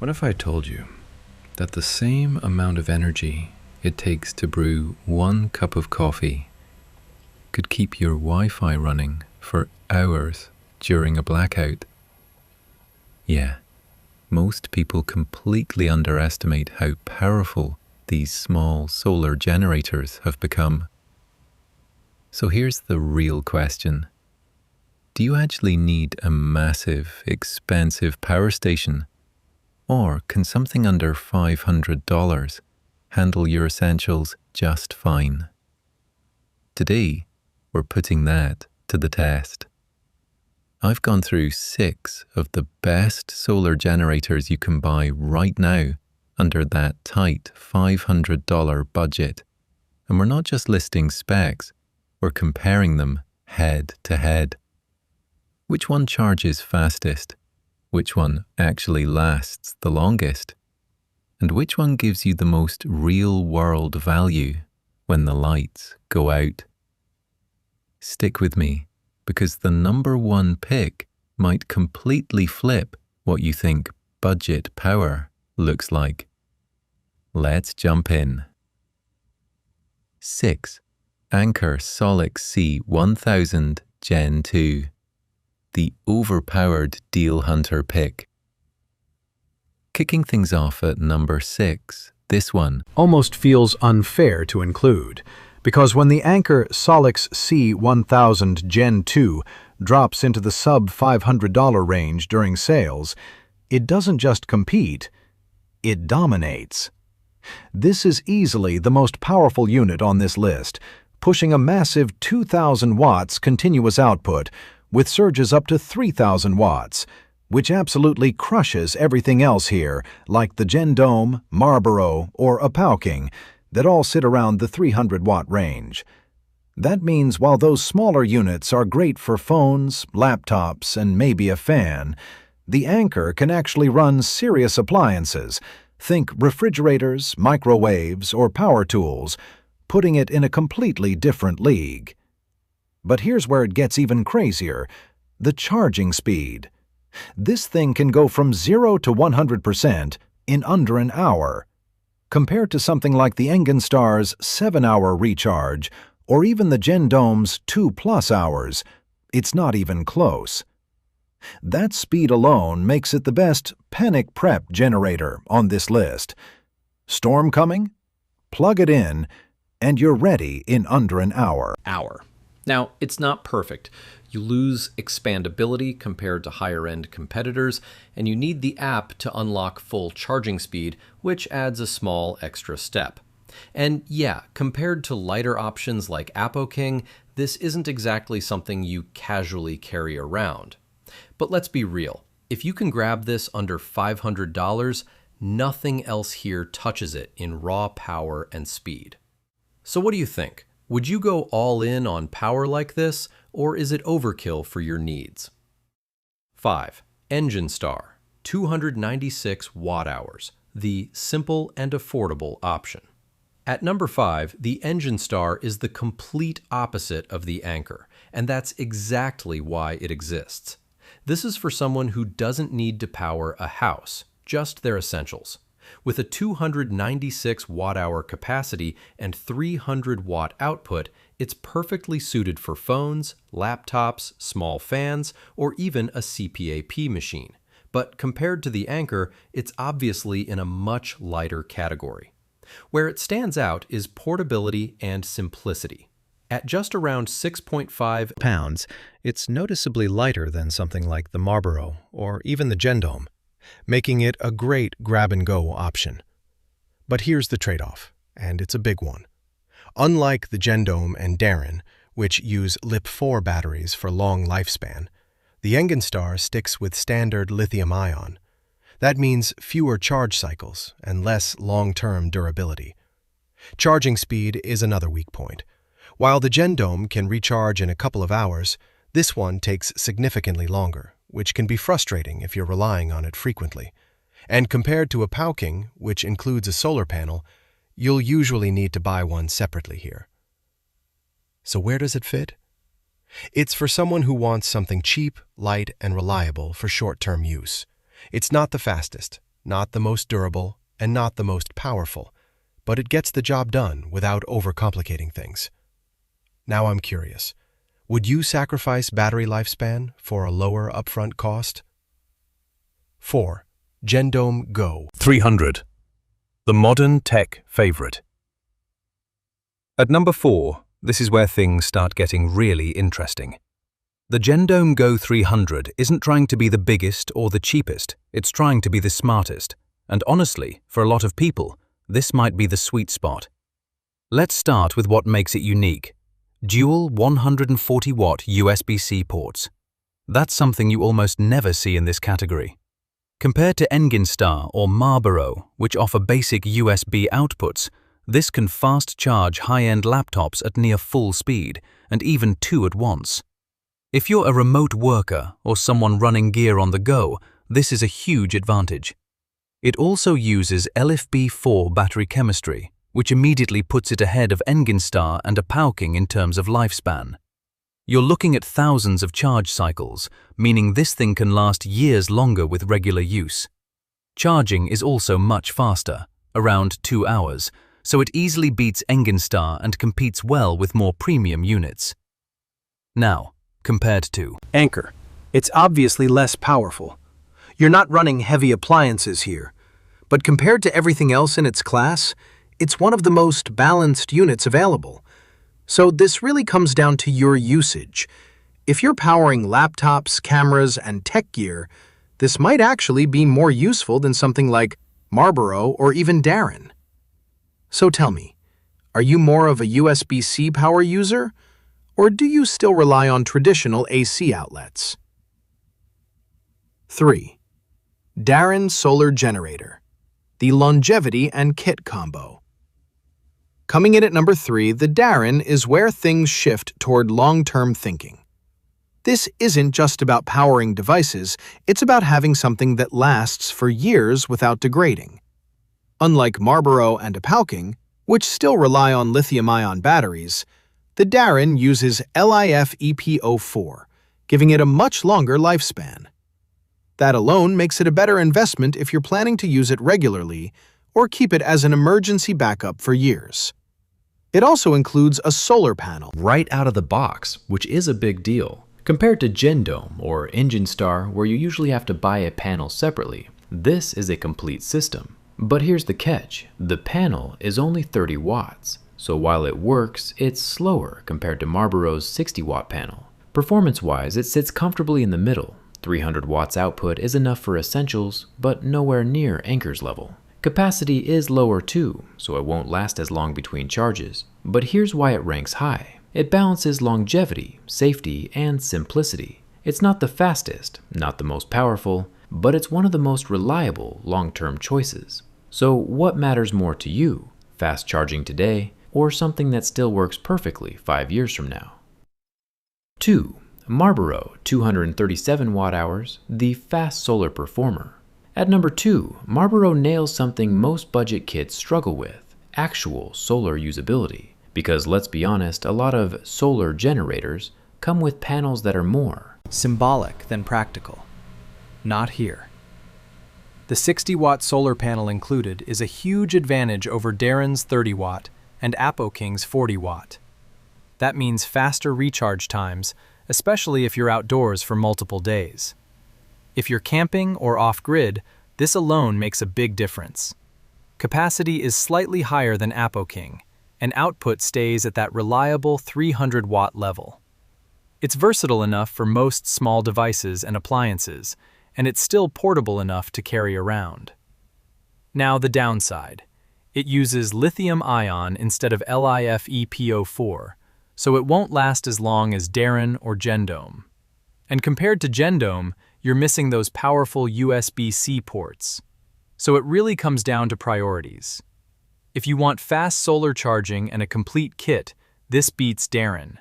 What if I told you that the same amount of energy it takes to brew 1 cup of coffee could keep your Wi-Fi running for hours during a blackout? Yeah, most people completely underestimate how powerful these small solar generators have become. So here's the real question. Do you actually need a massive, expensive power station? Or can something under $500 handle your essentials just fine? Today, we're putting that to the test. I've gone through 6 of the best solar generators you can buy right now under that tight $500 budget. And we're not just listing specs, we're comparing them head to head. Which one charges fastest? Which one actually lasts the longest? And which one gives you the most real-world value when the lights go out? Stick with me, because the number 1 pick might completely flip what you think budget power looks like. Let's jump in. 6. Anker SOLIX C1000 Gen 2. The overpowered deal hunter pick. Kicking things off at number 6, this one almost feels unfair to include, because when the Anker SOLIX C1000 Gen 2 drops into the sub-$500 range during sales, it doesn't just compete, it dominates. This is easily the most powerful unit on this list, pushing a massive 2,000 watts continuous output with surges up to 3,000 watts, which absolutely crushes everything else here, like the GENDOME, MARBERO, or Apowking, that all sit around the 300-watt range. That means while those smaller units are great for phones, laptops, and maybe a fan, the Anker can actually run serious appliances, think refrigerators, microwaves, or power tools, putting it in a completely different league. But here's where it gets even crazier: the charging speed. This thing can go from 0 to 100% in under an hour. Compared to something like the Enginstar's 7-hour recharge, or even the GENDOME's 2+ hours, it's not even close. That speed alone makes it the best panic prep generator on this list. Storm coming? Plug it in, and you're ready in under an hour. Now, it's not perfect. You lose expandability compared to higher-end competitors, and you need the app to unlock full charging speed, which adds a small extra step. And yeah, compared to lighter options like Apowking, this isn't exactly something you casually carry around. But let's be real. If you can grab this under $500, nothing else here touches it in raw power and speed. So what do you think? Would you go all in on power like this, or is it overkill for your needs? 5. Enginstar, 296 watt-hours, the simple and affordable option. At number 5, the Enginstar is the complete opposite of the Anker, and that's exactly why it exists. This is for someone who doesn't need to power a house, just their essentials. With a 296 watt-hour capacity and 300 watt output, it's perfectly suited for phones, laptops, small fans, or even a CPAP machine. But compared to the Anker, it's obviously in a much lighter category. Where it stands out is portability and simplicity. At just around 6.5 pounds, it's noticeably lighter than something like the MARBERO or even the GENDOME, making it a great grab-and-go option. But here's the trade-off, and it's a big one. Unlike the GENDOME and DARAN, which use LiP4 batteries for long lifespan, the Enginstar sticks with standard lithium-ion. That means fewer charge cycles and less long-term durability. Charging speed is another weak point. While the GENDOME can recharge in a couple of hours, this one takes significantly longer, which can be frustrating if you're relying on it frequently. And compared to Apowking, which includes a solar panel, you'll usually need to buy one separately here. So where does it fit? It's for someone who wants something cheap, light, and reliable for short-term use. It's not the fastest, Not the most durable and not the most powerful, but it gets the job done without overcomplicating things. Now I'm curious, would you sacrifice battery lifespan for a lower upfront cost? 4. GENDOME Go 300. The modern tech favorite. At number 4, this is where things start getting really interesting. The GENDOME Go 300 isn't trying to be the biggest or the cheapest, it's trying to be the smartest. And honestly, for a lot of people, this might be the sweet spot. Let's start with what makes it unique. Dual 140-watt USB-C ports. That's something you almost never see in this category. Compared to Enginstar or MARBERO, which offer basic USB outputs, this can fast charge high-end laptops at near full speed, and even 2 at once. If you're a remote worker or someone running gear on the go, this is a huge advantage. It also uses LFP4 battery chemistry, which immediately puts it ahead of Enginstar and Apowking in terms of lifespan. You're looking at thousands of charge cycles, meaning this thing can last years longer with regular use. Charging is also much faster, around 2 hours, so it easily beats Enginstar and competes well with more premium units. Now, compared to Anker, it's obviously less powerful. You're not running heavy appliances here, but compared to everything else in its class, it's one of the most balanced units available. So this really comes down to your usage. If you're powering laptops, cameras, and tech gear, this might actually be more useful than something like MARBERO or even DARAN. So tell me, are you more of a USB-C power user, or do you still rely on traditional AC outlets? 3. DARAN Solar Generator, the longevity and kit combo. Coming in at number 3, the DARAN is where things shift toward long-term thinking. This isn't just about powering devices, it's about having something that lasts for years without degrading. Unlike MARBERO and Apowking, which still rely on lithium-ion batteries, the DARAN uses LiFePO4, giving it a much longer lifespan. That alone makes it a better investment if you're planning to use it regularly or keep it as an emergency backup for years. It also includes a solar panel Right out of the box, which is a big deal. Compared to GENDOME or Enginstar, where you usually have to buy a panel separately, this is a complete system. But here's the catch, the panel is only 30 watts, so while it works, it's slower compared to MARBERO's 60-watt panel. Performance-wise, it sits comfortably in the middle. 300 watts output is enough for essentials, but nowhere near Anker's level. Capacity is lower too, so it won't last as long between charges. But here's why it ranks high. It balances longevity, safety, and simplicity. It's not the fastest, not the most powerful, but it's one of the most reliable long-term choices. So what matters more to you? Fast charging today, or something that still works perfectly 5 years from now? 2. MARBERO 237 watt-hours, the fast solar performer. At number 2, MARBERO nails something most budget kits struggle with, actual solar usability. Because let's be honest, a lot of solar generators come with panels that are more symbolic than practical. Not here. The 60-watt solar panel included is a huge advantage over DARAN's 30-watt and Apowking's 40-watt. That means faster recharge times, especially if you're outdoors for multiple days. If you're camping or off-grid, this alone makes a big difference. Capacity is slightly higher than Apowking, and output stays at that reliable 300-watt level. It's versatile enough for most small devices and appliances, and it's still portable enough to carry around. Now the downside. It uses lithium-ion instead of LiFePO4, so it won't last as long as DARAN or GENDOME. And compared to GENDOME, you're missing those powerful USB-C ports. So it really comes down to priorities. If you want fast solar charging and a complete kit, this beats DARAN.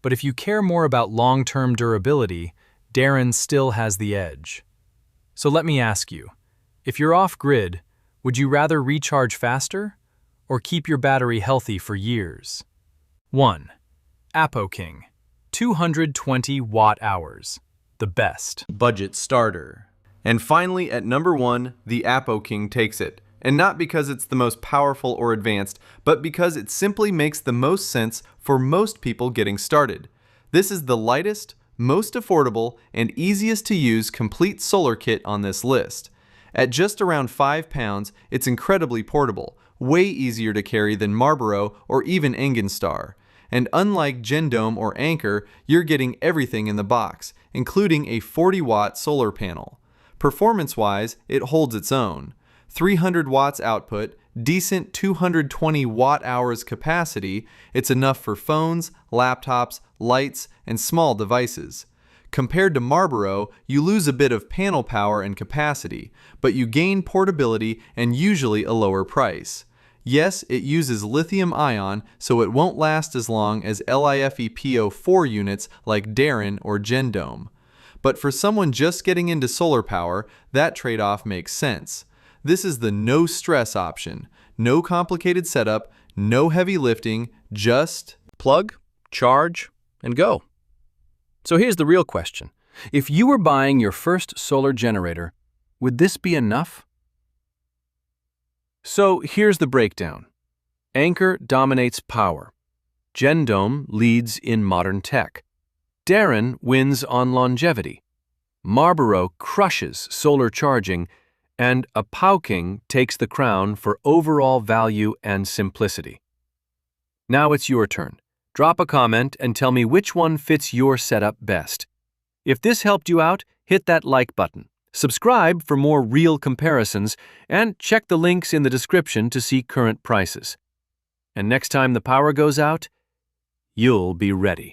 But if you care more about long-term durability, DARAN still has the edge. So let me ask you, if you're off-grid, would you rather recharge faster or keep your battery healthy for years? 1. Apowking, 220 watt-hours, the best. Budget starter. And finally, at number 1, the Apowking takes it. And not because it's the most powerful or advanced, but because it simply makes the most sense for most people getting started. This is the lightest, most affordable, and easiest to use complete solar kit on this list. At just around 5 pounds, it's incredibly portable, way easier to carry than MARBERO or even Enginstar. And unlike GENDOME or Anker, you're getting everything in the box, including a 40-watt solar panel. Performance-wise, it holds its own. 300 watts output, decent 220 watt-hours capacity, it's enough for phones, laptops, lights, and small devices. Compared to MARBERO, you lose a bit of panel power and capacity, but you gain portability and usually a lower price. Yes, it uses lithium-ion, so it won't last as long as LiFePO4 units like DARAN or GENDOME. But for someone just getting into solar power, that trade-off makes sense. This is the no-stress option. No complicated setup, no heavy lifting, just plug, charge, and go. So here's the real question. If you were buying your first solar generator, would this be enough? So here's the breakdown. Anker dominates power. GENDOME leads in modern tech. DARAN wins on longevity. MARBERO crushes solar charging, and Apowking takes the crown for overall value and simplicity. Now it's your turn. Drop a comment and tell me which one fits your setup best. If this helped you out, hit that like button. Subscribe for more real comparisons, and check the links in the description to see current prices. And next time the power goes out, you'll be ready.